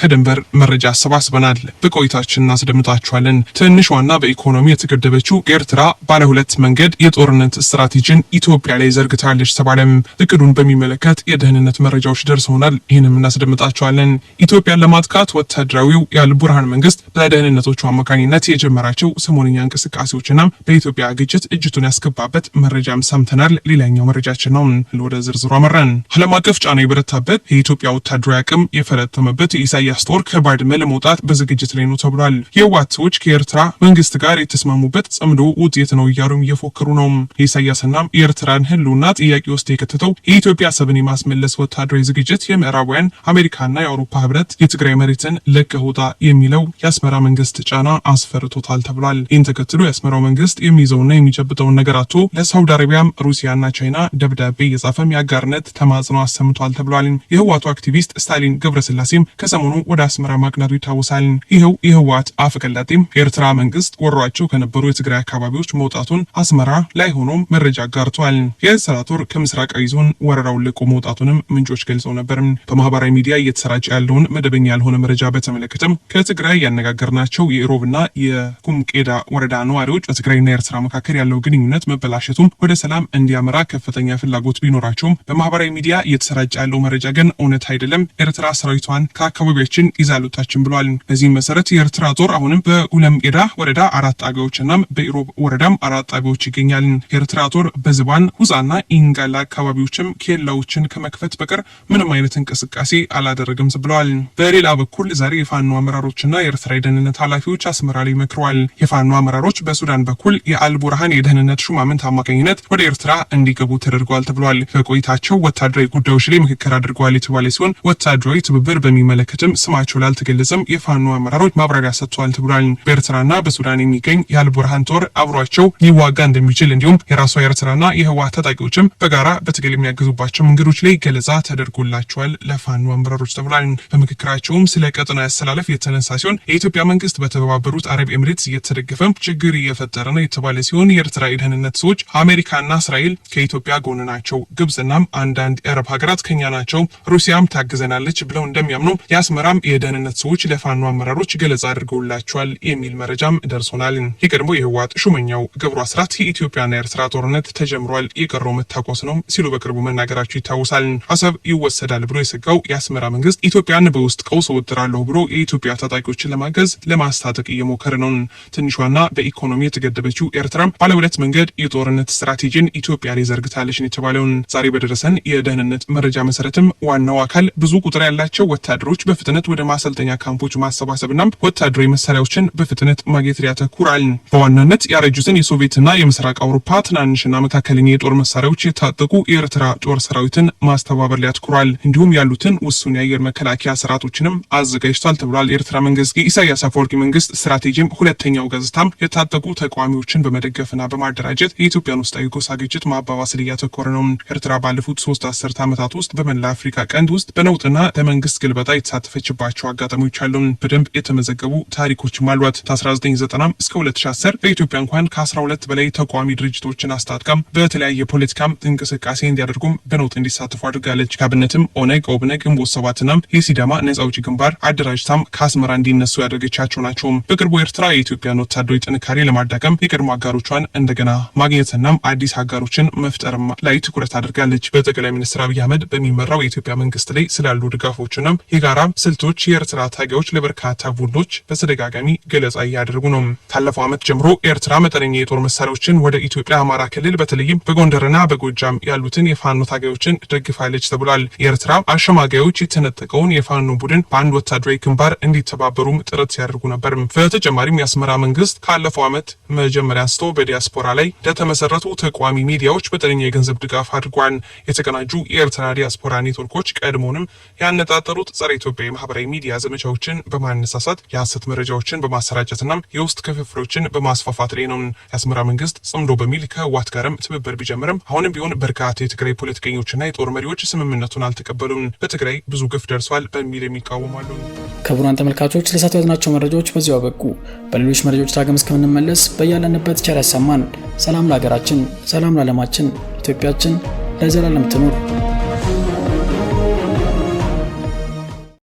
ከድንበር መረጃ አሰባስበናል። በቆይታችን እናስደምጣችኋለን። ትንሿና በኢኮኖሚ የተገደበችው ኤርትራ ባለ ሁለት መንገድ የጦርነት ስትራቴጂን ኢትዮጵያ ላይ ዘርግታለች ተባለም። እቅዱን በሚመለከት የደህንነት መረጃዎች ደርሰውናል። ይህንም እናስደምጣችኋለን። ኢትዮጵያን ለማጥቃት ወታደራዊው የአልቡርሃን መንግስት በደህንነቶቹ አማካኝነት የጀመራቸው ሰሞንኛ እንቅስቃሴዎችና በኢትዮጵያ ግጭት እጅቱን ያስገባበት መረጃም ሰምተናል። ሌላኛው መረጃችን ነው። ወደ ዝርዝሩ አመራን። ዓለም አቀፍ ጫና የበረታበት የኢትዮጵያ ወታደራዊ አቅም የፈረጠመበት የኢሳያስ ጦር ከባድመ ለመውጣት በዝግጅት ላይ ነው ተብሏል። የህወሓት ሰዎች ከኤርትራ መንግስት ጋር የተስማሙበት ጽምዶ ውጤት ነው እያሉም እየፎከሩ ነው። የኢሳያስና የኤርትራን ህልውና ጥያቄ ውስጥ የከተተው የኢትዮጵያ አሰብን የማስመለስ ወታደራዊ ዝግጅት የምዕራባውያን አሜሪካና የአውሮፓ ህብረት የትግራይ መሬትን ለቀህ ውጣ የሚለው የአስመራ መንግስት ጫና አስፈርቶታል ተብሏል። ይህን ተከትሎ የአስመራው መንግስት የሚይዘውና የሚጨብጠውን ነገር አጥቶ ለሳውዲ አረቢያም ሩሲያና ቻይና ደብዳቤ የጻፈም የአጋርነት ተማጽኖ አሰምቷል ተብሏል። የህወሓቱ አክቲቪስት ስታሊን ገብረስላሴም ከሰሞኑ ወደ አስመራ ማቅናቱ ይታወሳል። ይኸው የህወሓት አፈቀላጤም የኤርትራ መንግስት ወሯቸው ከነበሩ የትግራይ አካባቢዎች መውጣቱን አስመራ ላይ ሆኖም መረጃ አጋርቷል። የኤርትራ ጦር ከምስራቃዊ ዞን ወረራውን ለቆ መውጣቱንም ምንጮች ገልጸው ነበር። በማህበራዊ ሚዲያ እየተሰራጨ ያለውን መደበኛ ያልሆነ መረጃ በተመለከተም ከትግራይ ያነጋገርናቸው የኢሮብና የኩምቄዳ ወረዳ ነዋሪዎች በትግራይና ኤርትራ መካከል ያለው ግንኙነት መበላሸቱም ወደ ሰላም እንዲያመራ ከፍተኛ ፍላጎት ቢኖራቸውም በማህበራዊ ሚዲያ እየተሰራጨ ያለው መረጃ ግን እውነት አይደለም፣ ኤርትራ ሰራዊቷን ከአካባቢያችን ይዛሉታችን ብሏል። በዚህም መሰረት የኤርትራ ጦር አሁንም በኡለምቄዳ ወረዳ 4 ጣቢያዎችና በኢሮብ ወረዳም 4 ጣቢያዎች ይገኛል። የኤርትራ ጦር በዝባን ሁዛና ኢንጋላ አካባቢዎችም ኬላዎችን ከመክፈት በቀር ምንም አይነት እንቅስቃሴ አላደረገም ብለዋል። በሌላ በኩል ዛሬ የፋኖ አመራሮችና የኤርትራ የደህንነት ኃላፊዎች አስመራ ላይ መክረዋል። የፋኖ አመራሮች በሱዳን በኩል የአልቡርሃን የደህንነት ሹማምንት አማካኝነት ወደ ኤርትራ እንዲገቡ ተደርገዋል ተብሏል። በቆይታቸው ወታደራዊ ጉዳዮች ላይ ምክክር አድርገዋል የተባለ ሲሆን ወታደራዊ ትብብር በሚመለከትም ስማቸው ላልተገለጸም የፋኖ አመራሮች ማብራሪያ ሰጥተዋል ተብሏል። በኤርትራና በሱዳን የሚገኝ የአልቡርሃን ጦር አብሯቸው ሊዋጋ እንደሚችል እንዲሁም የራሷ የኤርትራና የህወሓት ታጣቂዎችም በጋራ በትግል የሚያግዙባቸው መንገዶች ላይ ገለጻ ተደርጎላቸዋል ለፋኖ አመራሮች ተብሏል። በምክክራቸውም ስለ ቀጠናዊ አሰላለፍ የተነሳ ሲሆን የኢትዮጵያ መንግስት በተባበሩት አረብ ኤምሬትስ እየተደገፈም ችግር እየፈጠረ ነው የተባለ ሲሆን የኤርትራ የደህንነት ሰዎች አሜሪካና እስራኤል ከኢትዮጵያ ጎን ናቸው፣ ግብጽናም አንዳንድ የአረብ ሀገራት ከኛ ናቸው፣ ሩሲያም ታግዘናለች ብለው እንደሚያምኑ የአስመራም የደህንነት ሰዎች ለፋኖ አመራሮች ገለጻ አድርገውላቸዋል የሚል መረጃም ደርሶናል። የቀድሞ የህወሓት ሹመኛው ገብሩ አስራት የኢትዮጵያና የኤርትራ ጦርነት ተጀምሯል፣ የቀረው መታኮስ ነው ሲሉ በቅርቡ መናገራቸው ይታወሳል። አሰብ ይወሰዳል ብሎ የሰጋው የአስመራ መንግስት ኢትዮጵያን በውስጥ ቀውስ እወጥራለሁ ብሎ የኢትዮጵያ ታጣቂዎችን ለማገዝ ለማስታጠቅ እየሞከረ ነው። ትንሿና በኢኮኖሚ የተገደበችው ኤርትራም ባለ ሁለት መንገድ የጦርነት ስትራቴጂን ኢትዮጵያ ላይ ዘርግታለች የተባለውን ዛሬ በደረሰን የደህንነት መረጃ መሰረትም ዋናው አካል ብዙ ቁጥር ያላቸው ወታደሮች በፍጥነት ወደ ማሰልጠኛ ካምፖች ማሰባሰብና ወታደራዊ መሳሪያዎችን በፍጥነት ማግኘት ያተኩራል። በዋናነት ያረጁትን የሶቪየትና የምስራቅ አውሮፓ ትናንሽና መካከለኛ የጦር መሳሪያዎች የታጠቁ የኤርትራ ጦር ሰራዊትን ማስተባበር ላይ ያተኩራል። እንዲሁም ያሉትን ውሱን የአየር መከላከያ ስርዓቶችንም አዘጋጅቷል ተብሏል። የኤርትራ መንግስት የኢሳያስ አፈወርቂ መንግስት ስትራቴጂም ሁለተኛው ገጽታም የታጠቁ ተቃዋሚዎችን በመደገፍና በማደራጀት የኢትዮጵያን ውስጣዊ ጎሳ ግጭት ማባባስ ላይ ያተኮረ ነው። ኤርትራ ባለፉት 3 አስርት ዓመታት ውስጥ በመላ አፍሪካ ቀንድ ውስጥ በነውጥና ለመንግስት ግልበጣ የተሳተፈችባቸው አጋጣሚዎች አሉ። በደንብ የተመዘገቡ ታሪኮችም አሏት። ከ1990 እስከ 2010 በኢትዮጵያ እንኳን ከ12 በላይ ተቃዋሚ ድርጅቶችን አስታጥቃም በተለያየ ፖለቲካም እንቅስቃሴ እንዲያደርጉም በነውጥ እንዲሳተፉ አድርጋለች። ካብነትም ኦነግ፣ ኦብነግ፣ ግንቦት ሰባትና የሲዳማ ነጻ አውጪ ግንባር አደራጅታም ከአስመራ እንዲነሱ ያደረገቻቸው ናቸው። በቅርቡ ኤርትራ የኢትዮጵያን ወታደራዊ ጥንካሬ ለማዳቀም የቀድሞ አጋሮቿን እንደገና ማግኘትና አዲስ አጋሮችን መፍጠር ላይ ትኩረት አድርጋለች። በጠቅላይ ሚኒስትር አብይ አህመድ በሚመራው የኢትዮጵያ መንግስት ላይ ስላሉ ድጋፎችና የጋራ ስልቶች የኤርትራ ታጋዮች ለበርካታ ቡድኖች በተደጋጋሚ ገለጻ እያደረጉ ነው። ካለፈው ዓመት ጀምሮ ኤርትራ መጠነኛ የጦር መሳሪያዎችን ወደ ኢትዮጵያ አማራ ክልል በተለይም በጎንደርና በጎጃም ያሉትን የፋኖ ታጋዮችን ደግፋለች ተብሏል። የኤርትራ አሸማጋዮች የተነጠቀውን የፋኖ ቡድን በአንድ ወታደራዊ ግንባር እንዲተባበሩም ጥረት ሲያደርጉ ነበር። በተጨማሪም የአስመራ መንግስት ካለፈው ዓመት መጀመሪያ አንስቶ በዲያስፖራ ላይ ለተመሰረቱ ተቋሚ ሚዲያዎች በጠነኛ የገንዘብ ድጋፍ አድርጓል። የተቀናጁ የኤርትራ ዲያስፖራ ኔትወርኮች ቀድሞውንም ያነጣጠሩት ጸረ ኢትዮጵያ የማህበራዊ ሚዲያ ዘመቻዎችን በማነሳሳት የሐሰት መረጃዎችን በማሰራጨትና የውስጥ ክፍፍሎችን በማስፋፋት ላይ ነው። የአስመራ መንግስት ጽምዶ በሚል ከህወሓት ጋርም ትብብር ቢጀምርም አሁንም ቢሆን በርካታ የትግራይ ፖለቲከኞችና የጦር መሪዎች ስምምነቱን አልተቀበሉም። በትግራይ ብዙ ግፍ ደርሷል በሚል የሚቃወማሉ። ክቡራን ተመልካቾች ለሰዓቱ ያዝናቸው መረጃዎች በዚያው አበቁ። በሌሎች መረጃዎች ዳግም እስከምንመለስ በያለንበት ቸር ያሰማን። ሰላም ለሀገራችን፣ ሰላም ለዓለማችን። ኢትዮጵያችን ለዘላለም ትኑር።